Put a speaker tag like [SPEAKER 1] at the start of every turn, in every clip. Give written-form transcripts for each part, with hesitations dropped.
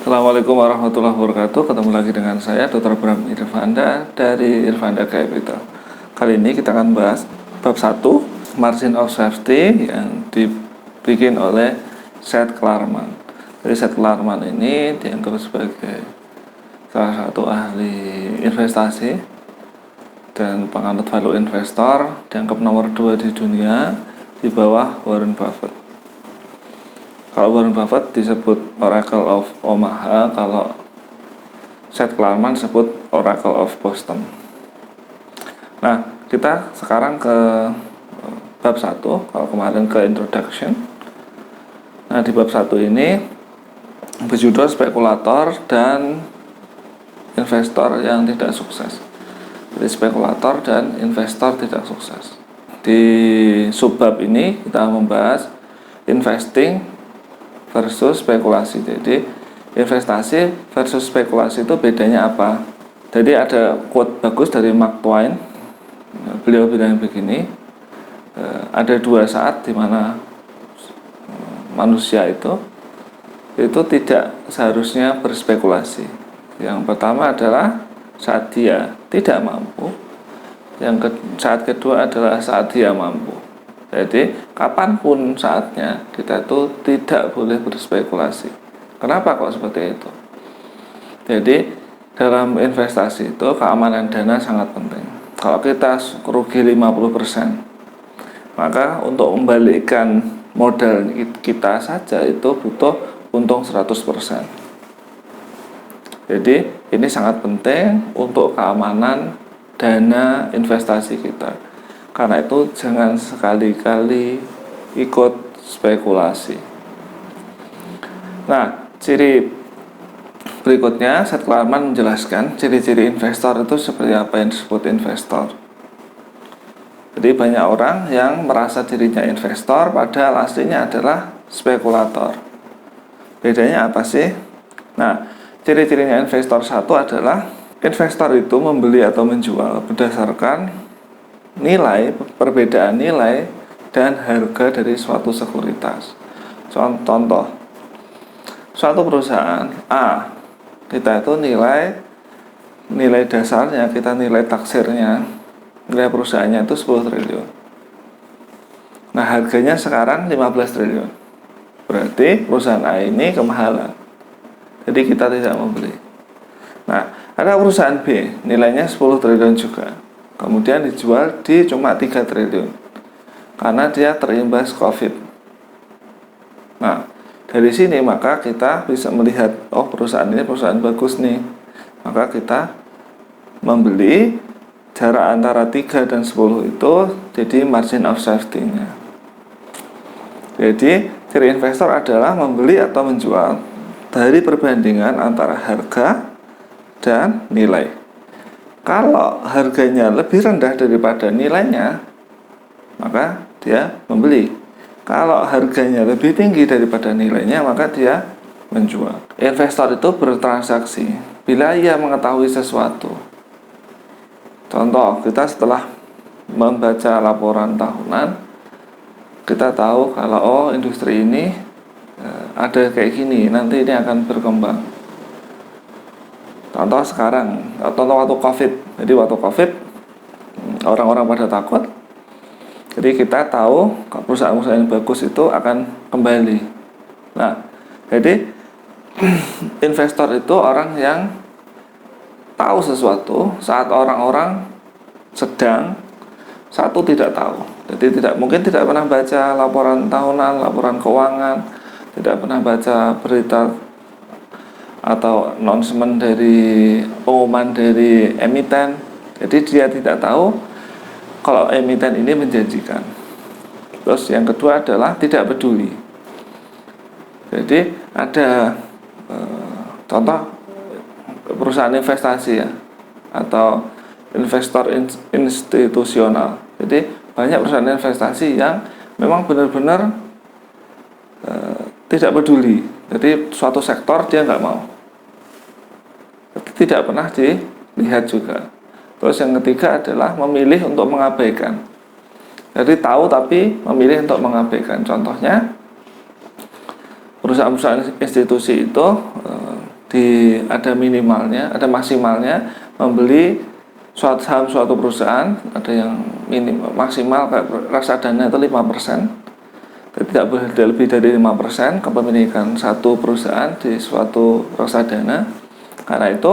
[SPEAKER 1] Assalamualaikum warahmatullahi wabarakatuh. Ketemu lagi dengan saya Dr. Bram Irvanda dari Irvanda Capital. Kali ini kita akan bahas bab 1 Margin of Safety yang dibikin oleh Seth Klarman. Jadi Seth Klarman ini dianggap sebagai salah satu ahli investasi dan penganut value investor, dianggap nomor 2 di dunia di bawah Warren Buffett. Kalau Warren Buffett disebut Oracle of Omaha, kalau Seth Klarman disebut Oracle of Boston. Nah, kita sekarang ke bab 1, kalau kemarin ke introduction. Nah, di bab 1 ini berjudul spekulator dan investor yang tidak sukses. Jadi spekulator dan investor tidak sukses. Di subbab ini kita membahas investing versus spekulasi. Jadi investasi versus spekulasi itu bedanya apa? Jadi ada quote bagus dari Mark Twain. Beliau bilang begini, ada 2 saat di mana manusia itu tidak seharusnya berspekulasi. Yang pertama adalah saat dia tidak mampu. Saat kedua adalah saat dia mampu. Jadi kapanpun saatnya kita itu tidak boleh berspekulasi. Kenapa kok seperti itu? Jadi dalam investasi itu keamanan dana sangat penting. Kalau kita rugi 50%, maka untuk membalikkan modal kita saja itu butuh untung 100%. Jadi ini sangat penting untuk keamanan dana investasi kita. Karena itu jangan sekali-kali ikut spekulasi. Nah, ciri berikutnya Seth Klarman menjelaskan ciri-ciri investor itu seperti apa yang disebut investor. Jadi banyak orang yang merasa dirinya investor padahal aslinya adalah spekulator. Bedanya apa sih? Nah, ciri-cirinya investor satu adalah investor itu membeli atau menjual berdasarkan perbedaan nilai dan harga dari suatu sekuritas. Contoh, suatu perusahaan A, kita itu nilai dasarnya, kita nilai taksirnya, nilai perusahaannya itu 10 triliun. Nah, harganya sekarang 15 triliun. Berarti perusahaan A ini kemahalan. Jadi kita tidak membeli. Nah, ada perusahaan B, nilainya 10 triliun juga. Kemudian dijual di cuma 3 triliun karena dia terimbas COVID. Nah, dari sini maka kita bisa melihat, oh perusahaan ini perusahaan bagus nih. Maka kita membeli, jarak antara 3 dan 10 itu jadi margin of safety-nya. Jadi ciri investor adalah membeli atau menjual dari perbandingan antara harga dan nilai. Kalau harganya lebih rendah daripada nilainya, maka dia membeli. Kalau harganya lebih tinggi daripada nilainya, maka dia menjual. Investor itu bertransaksi bila ia mengetahui sesuatu. Contoh, kita setelah membaca laporan tahunan, kita tahu kalau industri ini ada kayak gini, nanti ini akan berkembang. Contoh sekarang, contoh waktu COVID. Jadi waktu COVID orang-orang pada takut. Jadi kita tahu perusahaan-perusahaan yang bagus itu akan kembali. Nah, jadi investor itu orang yang tahu sesuatu saat orang-orang sedang, satu tidak tahu. Jadi mungkin tidak pernah baca laporan tahunan, laporan keuangan, tidak pernah baca berita atau announcement dari pengumuman dari emiten. Jadi dia tidak tahu kalau emiten ini menjanjikan. Terus yang kedua adalah tidak peduli. Jadi ada contoh perusahaan investasi ya, atau investor institusional. Jadi banyak perusahaan investasi yang memang benar-benar tidak peduli. Jadi suatu sektor dia nggak mau, tidak pernah dilihat juga. Terus yang ketiga adalah memilih untuk mengabaikan. Jadi tahu tapi memilih untuk mengabaikan. Contohnya perusahaan-perusahaan institusi itu ada minimalnya, ada maksimalnya membeli saham suatu perusahaan, ada yang maksimal reksadana itu 5%. Tidak boleh lebih dari 5% kepemilikan satu perusahaan di suatu reksadana. Karena itu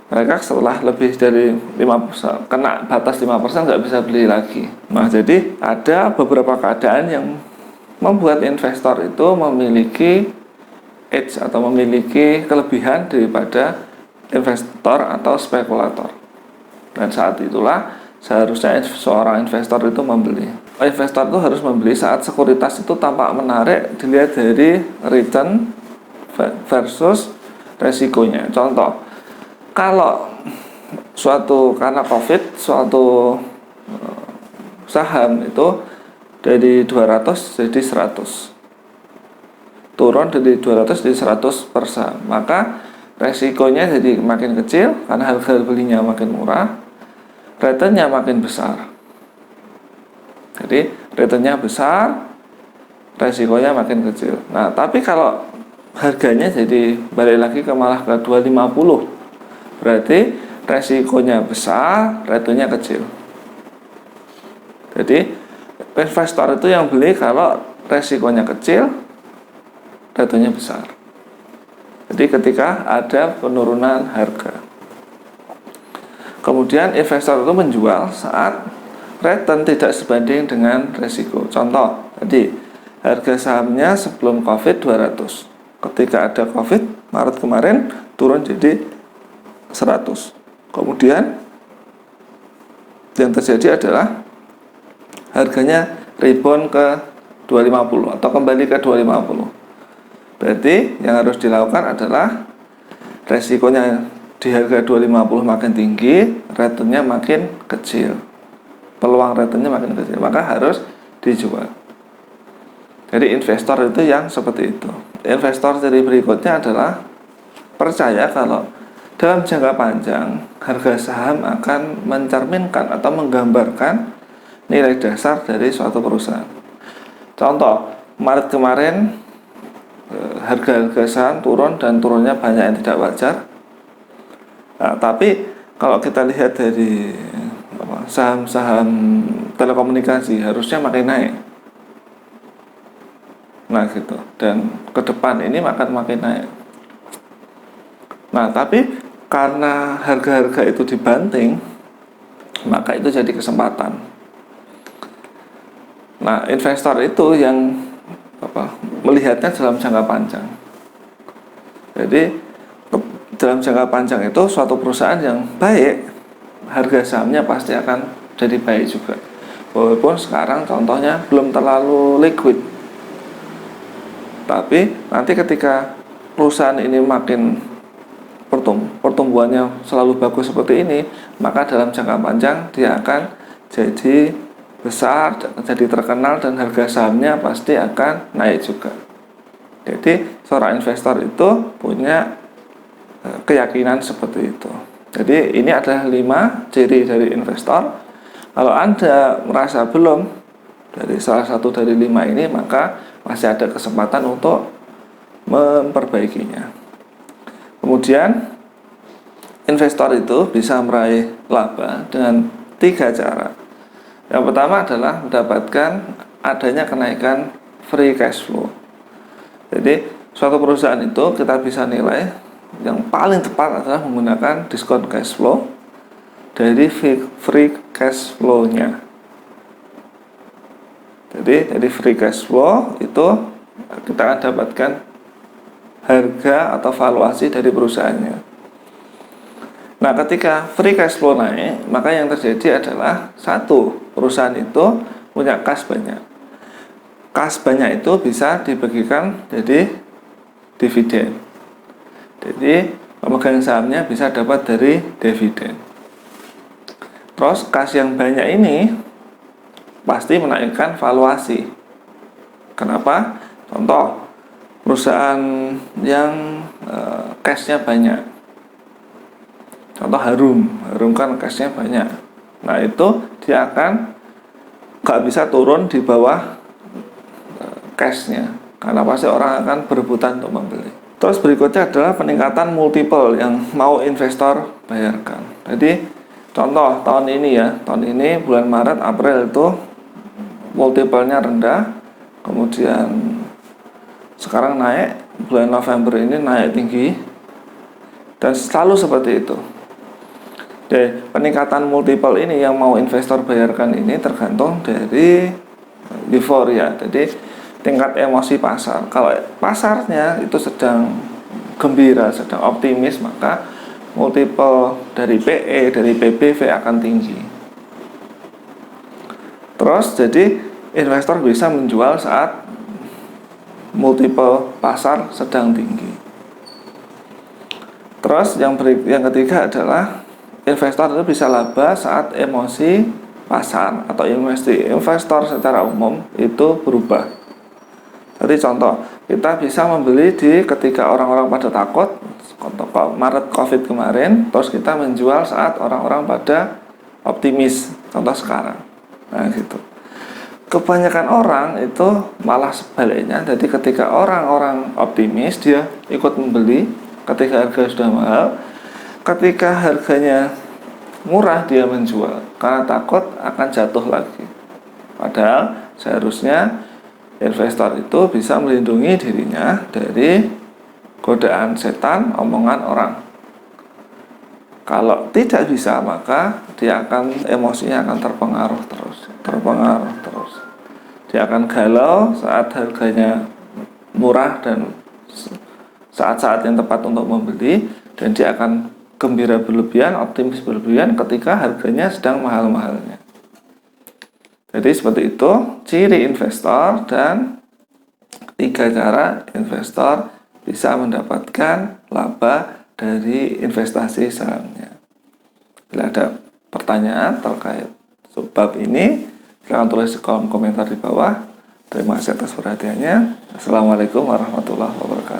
[SPEAKER 1] mereka setelah lebih dari 5%, kena batas 5%, nggak bisa beli lagi. Nah, jadi ada beberapa keadaan yang membuat investor itu memiliki edge atau memiliki kelebihan daripada investor atau spekulator. Dan saat itulah seharusnya seorang investor itu membeli. Investor itu harus membeli saat sekuritas itu tampak menarik dilihat dari return versus resikonya. Contoh, kalau karena COVID suatu saham itu dari 200 jadi 100, turun dari 200 jadi 100 per saham, maka resikonya jadi makin kecil karena harga belinya makin murah, returnnya makin besar. Jadi returnnya besar, resikonya makin kecil. Nah, tapi kalau harganya jadi balik lagi malah ke 250, berarti resikonya besar, returnnya kecil. Jadi investor itu yang beli kalau resikonya kecil, returnnya besar. Jadi ketika ada penurunan harga, kemudian investor itu menjual saat return tidak sebanding dengan resiko. Contoh, tadi harga sahamnya sebelum COVID 200. Ketika ada COVID, Maret kemarin turun jadi 100. Kemudian yang terjadi adalah harganya rebound ke 250 atau kembali ke 250. Berarti yang harus dilakukan adalah resikonya di harga 250 makin tinggi, returnnya makin kecil, peluang returnnya makin kecil, maka harus dijual. Jadi investor itu yang seperti itu. Investor dari berikutnya adalah percaya kalau dalam jangka panjang harga saham akan mencerminkan atau menggambarkan nilai dasar dari suatu perusahaan. Contoh, Maret kemarin harga saham turun dan turunnya banyak yang tidak wajar. Nah, tapi kalau kita lihat dari saham-saham telekomunikasi harusnya makin naik. Nah gitu, dan ke depan ini akan makin naik. Nah, tapi karena harga-harga itu dibanting, maka itu jadi kesempatan. Nah, investor itu yang melihatnya dalam jangka panjang. Jadi dalam jangka panjang itu suatu perusahaan yang baik, harga sahamnya pasti akan jadi baik juga. Walaupun sekarang contohnya belum terlalu liquid, tapi nanti ketika perusahaan ini makin pertumbuhannya selalu bagus seperti ini, maka dalam jangka panjang dia akan jadi besar, jadi terkenal, dan harga sahamnya pasti akan naik juga. Jadi seorang investor itu punya keyakinan seperti itu. Jadi ini adalah 5 ciri dari investor. Kalau Anda merasa belum dari salah satu dari 5 ini, maka masih ada kesempatan untuk memperbaikinya. Kemudian investor itu bisa meraih laba dengan 3 cara. Yang pertama adalah mendapatkan adanya kenaikan free cash flow. Jadi suatu perusahaan itu kita bisa nilai yang paling tepat adalah menggunakan diskon cash flow dari free cash flow-nya. Jadi dari free cash flow itu kita akan dapatkan harga atau valuasi dari perusahaannya. Nah, ketika free cash flow naik, maka yang terjadi adalah satu, perusahaan itu punya kas banyak. Kas banyak itu bisa dibagikan jadi dividen. Jadi pemegang sahamnya bisa dapat dari dividen. Terus kas yang banyak ini pasti menaikkan valuasi. Kenapa? Contoh, perusahaan yang cashnya banyak. Contoh Harum kan cashnya banyak. Nah, itu dia akan nggak bisa turun di bawah cashnya, karena pasti orang akan berebutan untuk membeli. Terus berikutnya adalah peningkatan multiple yang mau investor bayarkan. Jadi contoh tahun ini bulan Maret, April itu multiple-nya rendah, kemudian sekarang naik, bulan November ini naik tinggi, dan selalu seperti itu. Jadi peningkatan multiple ini yang mau investor bayarkan ini tergantung dari euforia, jadi tingkat emosi pasar. Kalau pasarnya itu sedang gembira, sedang optimis, maka multiple dari PE, dari PBV akan tinggi. Terus jadi investor bisa menjual saat multiple pasar sedang tinggi. Terus yang ketiga adalah investor itu bisa laba saat emosi pasar atau investor secara umum itu berubah. Jadi contoh, kita bisa membeli ketika orang-orang pada takut, Maret COVID kemarin, terus kita menjual saat orang-orang pada optimis, contoh sekarang. Nah gitu. Kebanyakan orang itu malah sebaliknya. Jadi ketika orang-orang optimis, dia ikut membeli ketika harga sudah mahal. Ketika harganya murah, dia menjual karena takut akan jatuh lagi. Padahal seharusnya investor itu bisa melindungi dirinya dari godaan setan, omongan orang. Kalau tidak bisa, maka dia akan emosinya akan terpengaruh terus. Dia akan galau saat harganya murah dan saat-saat yang tepat untuk membeli, dan dia akan gembira berlebihan, optimis berlebihan ketika harganya sedang mahal-mahalnya. Jadi seperti itu ciri investor, dan 3 cara investor bisa mendapatkan laba dari investasi sahamnya. Bila ada pertanyaan terkait bab ini, silakan tulis di kolom komentar di bawah. Terima kasih atas perhatiannya. Assalamualaikum warahmatullahi wabarakatuh.